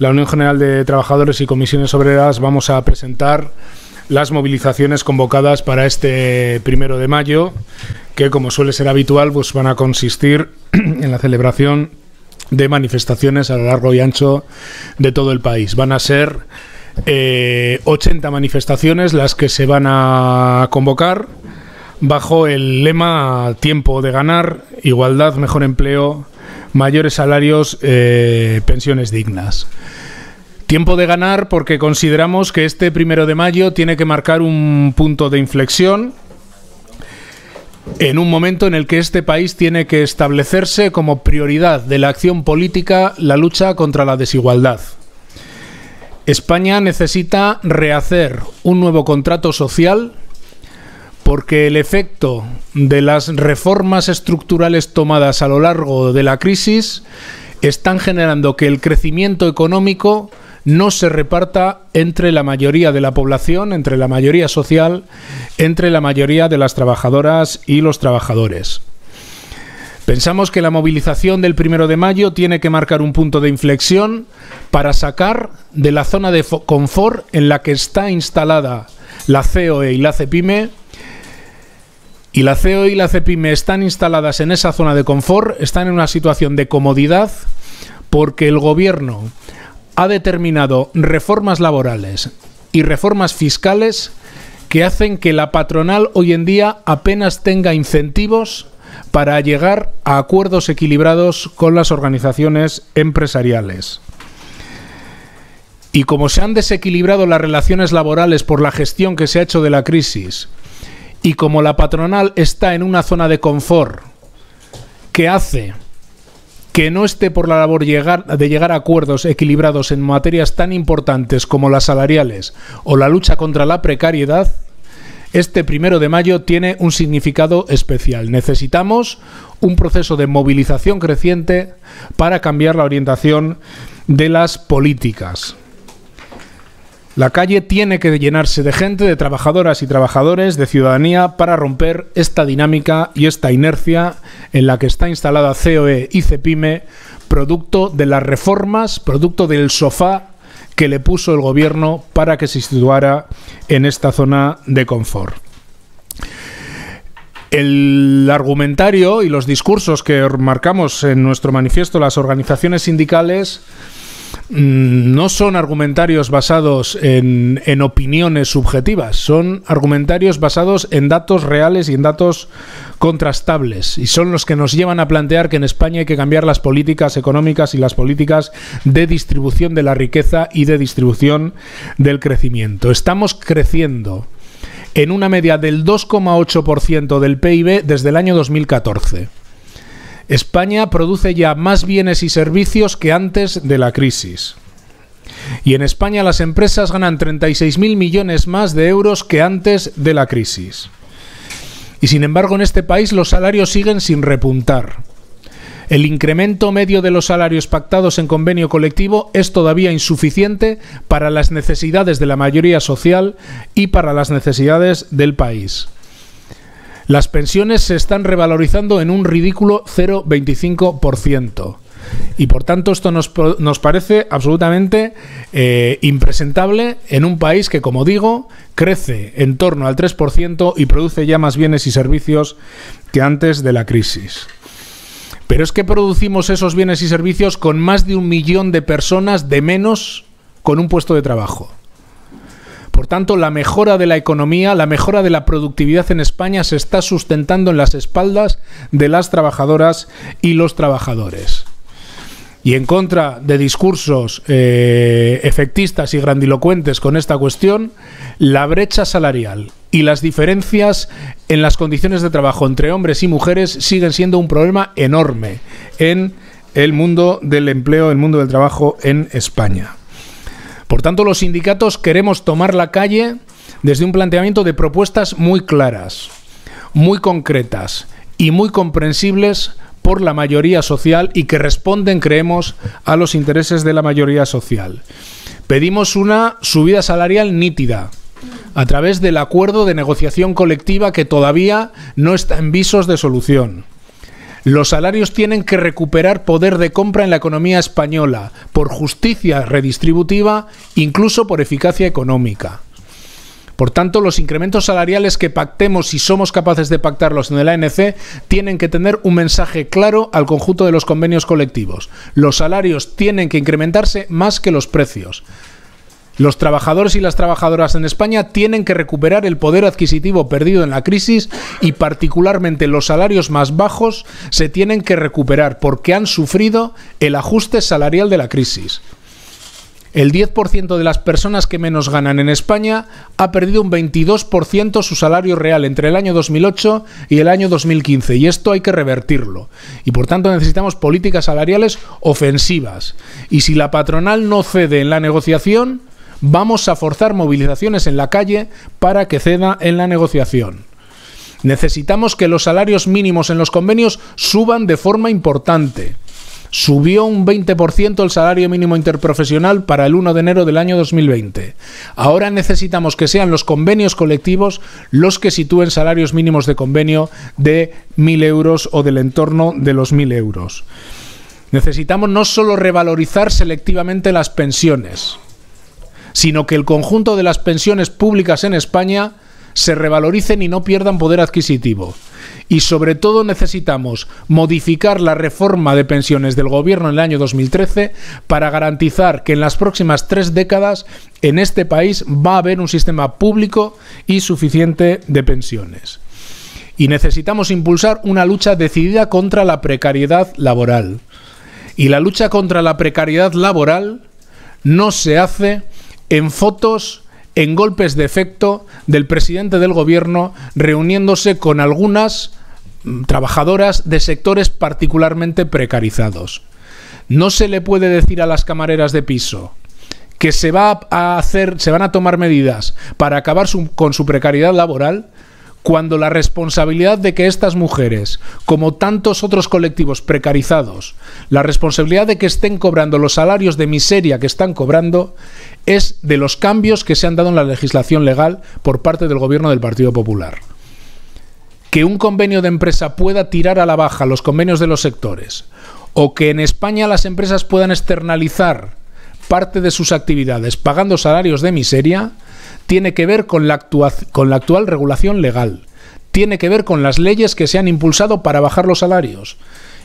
la Unión General de Trabajadores y Comisiones Obreras vamos a presentar las movilizaciones convocadas para este 1 de mayo, que como suele ser habitual, pues van a consistir en la celebración de manifestaciones a lo largo y ancho de todo el país. Van a ser 80 manifestaciones las que se van a convocar bajo el lema tiempo de ganar, igualdad, mejor empleo, mayores salarios, pensiones dignas. Tiempo de ganar porque consideramos que este 1 de mayo tiene que marcar un punto de inflexión en un momento en el que este país tiene que establecerse como prioridad de la acción política la lucha contra la desigualdad. España necesita rehacer un nuevo contrato social porque el efecto de las reformas estructurales tomadas a lo largo de la crisis están generando que el crecimiento económico no se reparta entre la mayoría de la población, entre la mayoría social, entre la mayoría de las trabajadoras y los trabajadores. Pensamos que la movilización del 1 de mayo tiene que marcar un punto de inflexión para sacar de la zona de confort en la que está instalada la COE y la CEPIME. Y la COE y la CEPIME están instaladas en esa zona de confort, están en una situación de comodidad porque el gobierno ha determinado reformas laborales y reformas fiscales que hacen que la patronal hoy en día apenas tenga incentivos para llegar a acuerdos equilibrados con las organizaciones empresariales. Y como se han desequilibrado las relaciones laborales por la gestión que se ha hecho de la crisis, y como la patronal está en una zona de confort que hace que no esté por la labor de llegar a acuerdos equilibrados en materias tan importantes como las salariales o la lucha contra la precariedad, este 1 de mayo tiene un significado especial. Necesitamos un proceso de movilización creciente para cambiar la orientación de las políticas. La calle tiene que llenarse de gente, de trabajadoras y trabajadores, de ciudadanía, para romper esta dinámica y esta inercia en la que está instalada COE y CEPIME, producto de las reformas, producto del sofá que le puso el gobierno para que se situara en esta zona de confort. El argumentario y los discursos que marcamos en nuestro manifiesto las organizaciones sindicales no son argumentarios basados en opiniones subjetivas, son argumentarios basados en datos reales y en datos contrastables, y son los que nos llevan a plantear que en España hay que cambiar las políticas económicas y las políticas de distribución de la riqueza y de distribución del crecimiento. Estamos creciendo en una media del 2,8% del PIB desde el año 2014. España produce ya más bienes y servicios que antes de la crisis. Y en España las empresas ganan 36.000 millones más de euros que antes de la crisis. Y sin embargo en este país los salarios siguen sin repuntar. El incremento medio de los salarios pactados en convenio colectivo es todavía insuficiente para las necesidades de la mayoría social y para las necesidades del país. Las pensiones se están revalorizando en un ridículo 0,25%. Y por tanto esto nos parece absolutamente impresentable en un país que, como digo, crece en torno al 3% y produce ya más bienes y servicios que antes de la crisis. Pero es que producimos esos bienes y servicios con más de 1 millón de personas de menos con un puesto de trabajo. Por tanto, la mejora de la economía, la mejora de la productividad en España se está sustentando en las espaldas de las trabajadoras y los trabajadores. Y en contra de discursos efectistas y grandilocuentes con esta cuestión, la brecha salarial y las diferencias en las condiciones de trabajo entre hombres y mujeres siguen siendo un problema enorme en el mundo del empleo, el mundo del trabajo en España. Por tanto, los sindicatos queremos tomar la calle desde un planteamiento de propuestas muy claras, muy concretas y muy comprensibles por la mayoría social y que responden, creemos, a los intereses de la mayoría social. Pedimos una subida salarial nítida a través del acuerdo de negociación colectiva que todavía no está en visos de solución. Los salarios tienen que recuperar poder de compra en la economía española, por justicia redistributiva, incluso por eficacia económica. Por tanto, los incrementos salariales que pactemos, si somos capaces de pactarlos en el ANC, tienen que tener un mensaje claro al conjunto de los convenios colectivos. Los salarios tienen que incrementarse más que los precios. Los trabajadores y las trabajadoras en España tienen que recuperar el poder adquisitivo perdido en la crisis y particularmente los salarios más bajos se tienen que recuperar porque han sufrido el ajuste salarial de la crisis. El 10% de las personas que menos ganan en España ha perdido un 22% su salario real entre el año 2008 y el año 2015 y esto hay que revertirlo. Y por tanto necesitamos políticas salariales ofensivas. Y si la patronal no cede en la negociación, vamos a forzar movilizaciones en la calle para que ceda en la negociación. Necesitamos que los salarios mínimos en los convenios suban de forma importante. Subió un 20% el salario mínimo interprofesional para el 1 de enero del año 2020. Ahora necesitamos que sean los convenios colectivos los que sitúen salarios mínimos de convenio de 1.000 euros o del entorno de los 1.000 euros. Necesitamos no solo revalorizar selectivamente las pensiones, sino que el conjunto de las pensiones públicas en España se revaloricen y no pierdan poder adquisitivo. Y sobre todo necesitamos modificar la reforma de pensiones del Gobierno en el año 2013 para garantizar que en las próximas 3 décadas en este país va a haber un sistema público y suficiente de pensiones. Y necesitamos impulsar una lucha decidida contra la precariedad laboral. Y la lucha contra la precariedad laboral no se hace en fotos, en golpes de efecto del presidente del Gobierno reuniéndose con algunas trabajadoras de sectores particularmente precarizados. No se le puede decir a las camareras de piso que se van a tomar medidas para acabar con su precariedad laboral cuando la responsabilidad de que estas mujeres, como tantos otros colectivos precarizados, la responsabilidad de que estén cobrando los salarios de miseria que están cobrando es de los cambios que se han dado en la legislación legal por parte del Gobierno del Partido Popular. Que un convenio de empresa pueda tirar a la baja los convenios de los sectores o que en España las empresas puedan externalizar parte de sus actividades pagando salarios de miseria tiene que ver con la actual regulación legal, tiene que ver con las leyes que se han impulsado para bajar los salarios.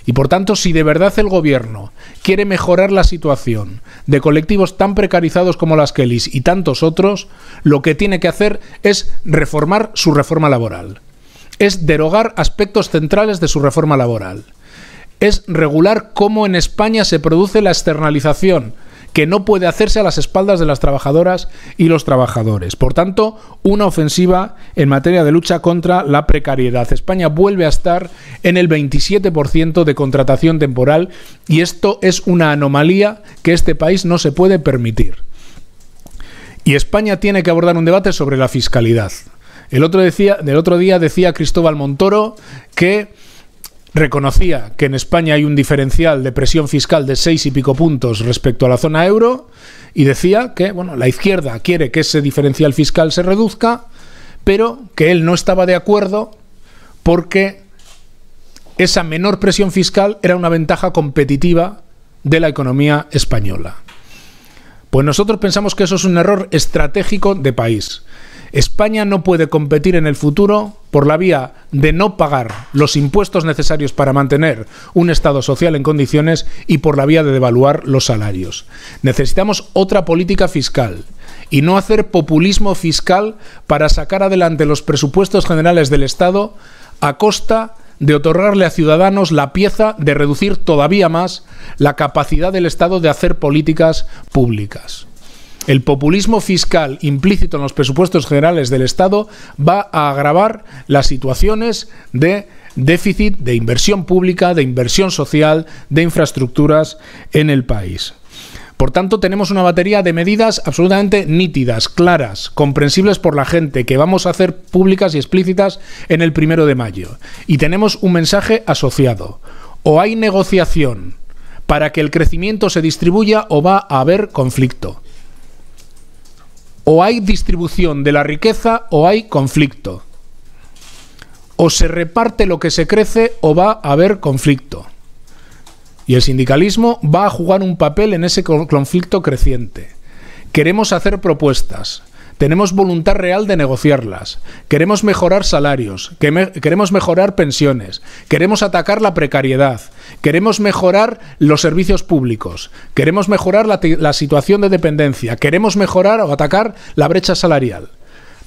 Y por tanto, si de verdad el Gobierno quiere mejorar la situación de colectivos tan precarizados como las Kellys y tantos otros, lo que tiene que hacer es reformar su reforma laboral. Es derogar aspectos centrales de su reforma laboral. Es regular cómo en España se produce la externalización, que no puede hacerse a las espaldas de las trabajadoras y los trabajadores. Por tanto, una ofensiva en materia de lucha contra la precariedad. España vuelve a estar en el 27% de contratación temporal y esto es una anomalía que este país no se puede permitir. Y España tiene que abordar un debate sobre la fiscalidad. Del otro día decía Cristóbal Montoro que reconocía que en España hay un diferencial de presión fiscal de 6 y pico puntos respecto a la zona euro y decía que la izquierda quiere que ese diferencial fiscal se reduzca, pero que él no estaba de acuerdo porque esa menor presión fiscal era una ventaja competitiva de la economía española. Pues nosotros pensamos que eso es un error estratégico de país. España no puede competir en el futuro por la vía de no pagar los impuestos necesarios para mantener un Estado social en condiciones y por la vía de devaluar los salarios. Necesitamos otra política fiscal y no hacer populismo fiscal para sacar adelante los presupuestos generales del Estado a costa de otorgarle a ciudadanos la pieza de reducir todavía más la capacidad del Estado de hacer políticas públicas. El populismo fiscal implícito en los presupuestos generales del Estado va a agravar las situaciones de déficit de inversión pública, de inversión social, de infraestructuras en el país. Por tanto, tenemos una batería de medidas absolutamente nítidas, claras, comprensibles por la gente, que vamos a hacer públicas y explícitas en el 1 de mayo. Y tenemos un mensaje asociado. O hay negociación para que el crecimiento se distribuya o va a haber conflicto. O hay distribución de la riqueza o hay conflicto. O se reparte lo que se crece o va a haber conflicto. Y el sindicalismo va a jugar un papel en ese conflicto creciente. Queremos hacer propuestas. Tenemos voluntad real de negociarlas. Queremos mejorar salarios. Queremos mejorar pensiones. Queremos atacar la precariedad. Queremos mejorar los servicios públicos. Queremos mejorar la situación de dependencia. Queremos mejorar o atacar la brecha salarial.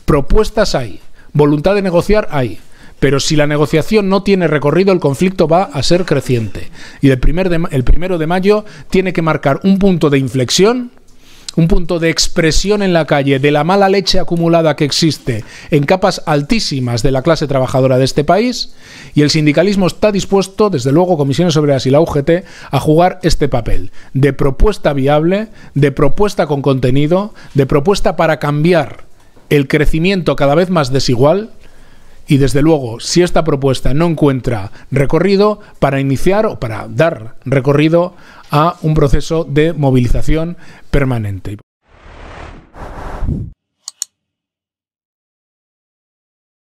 Propuestas hay. Voluntad de negociar hay. Pero si la negociación no tiene recorrido, el conflicto va a ser creciente. Y el 1 de mayo tiene que marcar un punto de inflexión, un punto de expresión en la calle de la mala leche acumulada que existe en capas altísimas de la clase trabajadora de este país, y el sindicalismo está dispuesto, desde luego Comisiones Obreras y la UGT, a jugar este papel de propuesta viable, de propuesta con contenido, de propuesta para cambiar el crecimiento cada vez más desigual. Y desde luego, si esta propuesta no encuentra recorrido, para iniciar o para dar recorrido a un proceso de movilización permanente.